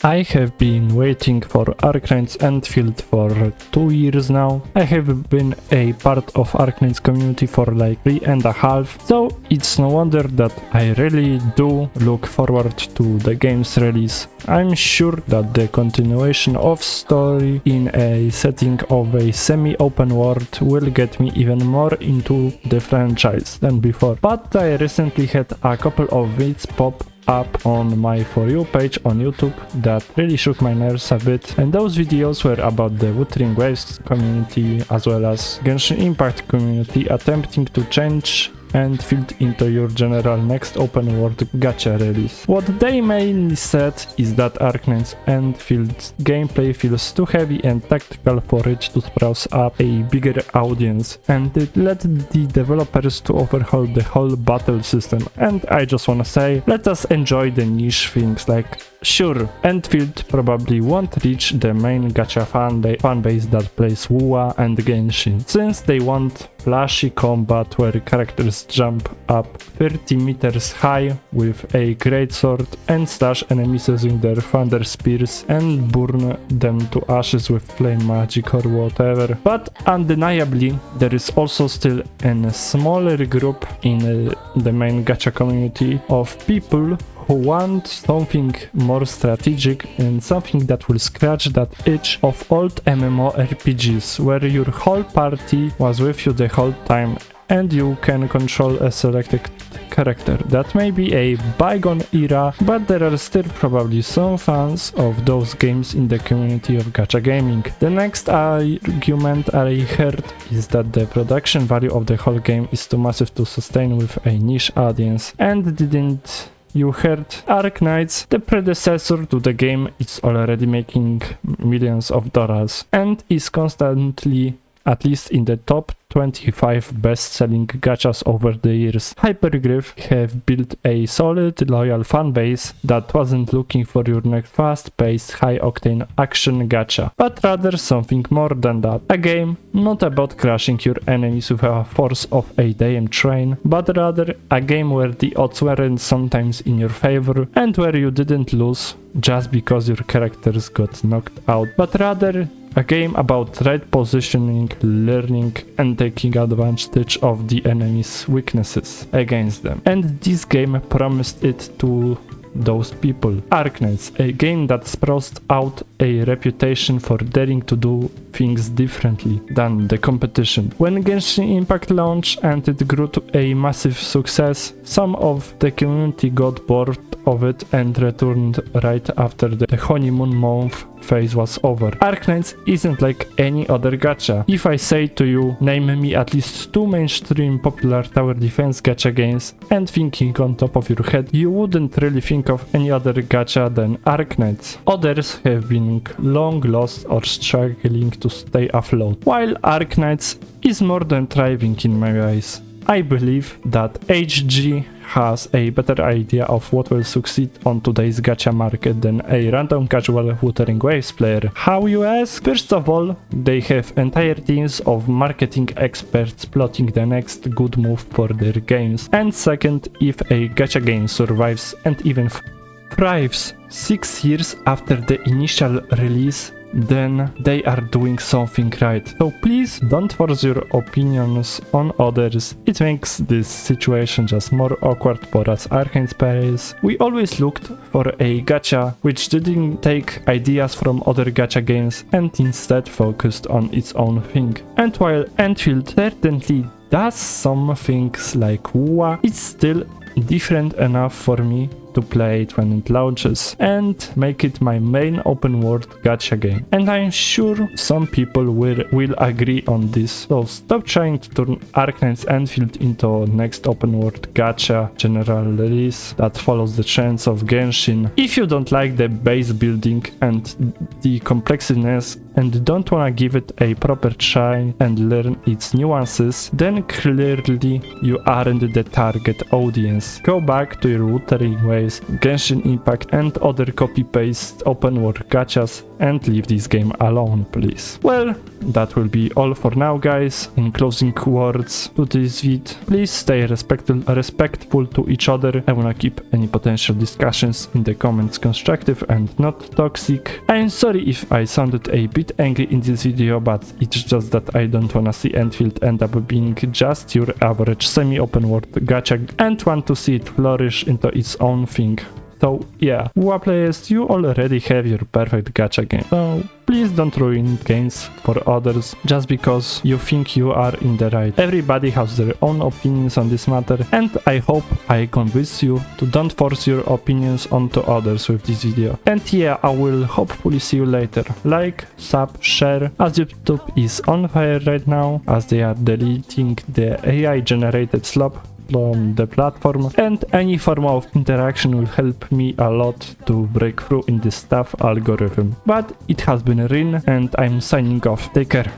I have been waiting for Arknights Endfield for 2 years now. I have been a part of Arknights community for like 3.5, so it's no wonder that I really do look forward to the game's release. I'm sure that the continuation of story in a setting of a semi-open world will get me even more into the franchise than before, but I recently had a couple of vids pop up on my For You page on YouTube that really shook my nerves a bit, and those videos were about the Wuthering Waves community as well as Genshin Impact community attempting to change Endfield into your general next open world gacha release. What they mainly said is that Arknights Endfield's gameplay feels too heavy and tactical for it to spruce up a bigger audience, and it led the developers to overhaul the whole battle system. And I just wanna say, let us enjoy the niche things. Like, sure, Endfield probably won't reach the main gacha fanbase that plays WoA and Genshin, since they want flashy combat where characters jump up 30 meters high with a greatsword and slash enemies using their thunder spears and burn them to ashes with flame magic or whatever. But undeniably, there is also still a smaller group in the main gacha community of people who want something more strategic and something that will scratch that itch of old MMORPGs where your whole party was with you the whole time and you can control a selected character. That may be a bygone era, but there are still probably some fans of those games in the community of gacha gaming. The next argument I heard is that the production value of the whole game is too massive to sustain with a niche audience. And didn't you heard? Arknights, the predecessor to the game, is already making millions of dollars and is constantly at least in the top 25 best-selling gachas over the years. Hyperglyph have built a solid, loyal fanbase that wasn't looking for your next fast-paced, high-octane action gacha, but rather something more than that. A game not about crushing your enemies with a force of a damn train, but rather a game where the odds weren't sometimes in your favor and where you didn't lose just because your characters got knocked out, but rather a game about right positioning, learning, and taking advantage of the enemy's weaknesses against them. And this game promised it to those people. Arknights, a game that sprouted out a reputation for daring to do things differently than the competition. When Genshin Impact launched and it grew to a massive success, some of the community got bored of it and returned right after the honeymoon month phase was over. Arknights isn't like any other gacha. If I say to you, name me at least 2 mainstream popular tower defense gacha games, and thinking on top of your head, you wouldn't really think of any other gacha than Arknights. Others have been long lost or struggling to stay afloat, while Arknights is more than thriving in my eyes. I believe that HG has a better idea of what will succeed on today's gacha market than a random casual Wuthering Waves player. How, you ask? First of all, they have entire teams of marketing experts plotting the next good move for their games. And second, if a gacha game survives and even thrives 6 years after the initial release, then they are doing something right. So please don't force your opinions on others. It makes this situation just more awkward for us Arknights players. We always looked for a gacha which didn't take ideas from other gacha games and instead focused on its own thing. And while Endfield certainly does some things like WoA, it's still different enough for me to play it when it launches and make it my main open world gacha game. And I'm sure some people will agree on this. So stop trying to turn Arknights Endfield into next open world gacha general release that follows the trends of Genshin. If you don't like the base building and the complexiness and don't wanna give it a proper try and learn its nuances, then clearly you aren't the target audience. Go back to your Wuthering Waves, Genshin Impact and other copy-paste open world gachas and leave this game alone, please. Well, that will be all for now, guys. In closing words to this vid, please stay respectful to each other. I wanna keep any potential discussions in the comments constructive and not toxic. I'm sorry if I sounded a bit angry in this video, but it's just that I don't wanna see Endfield end up being just your average semi-open world gacha and want to see it flourish into its own thing. So yeah, WoW players, you already have your perfect gacha game, so please don't ruin games for others just because you think you are in the right. Everybody has their own opinions on this matter, and I hope I convince you to don't force your opinions onto others with this video. And yeah, I will hopefully see you later. Like, sub, share, as YouTube is on fire right now, as they are deleting the AI generated slop on the platform, and any form of interaction will help me a lot to break through in this tough algorithm. But it has been Rin, and I'm signing off. Take care.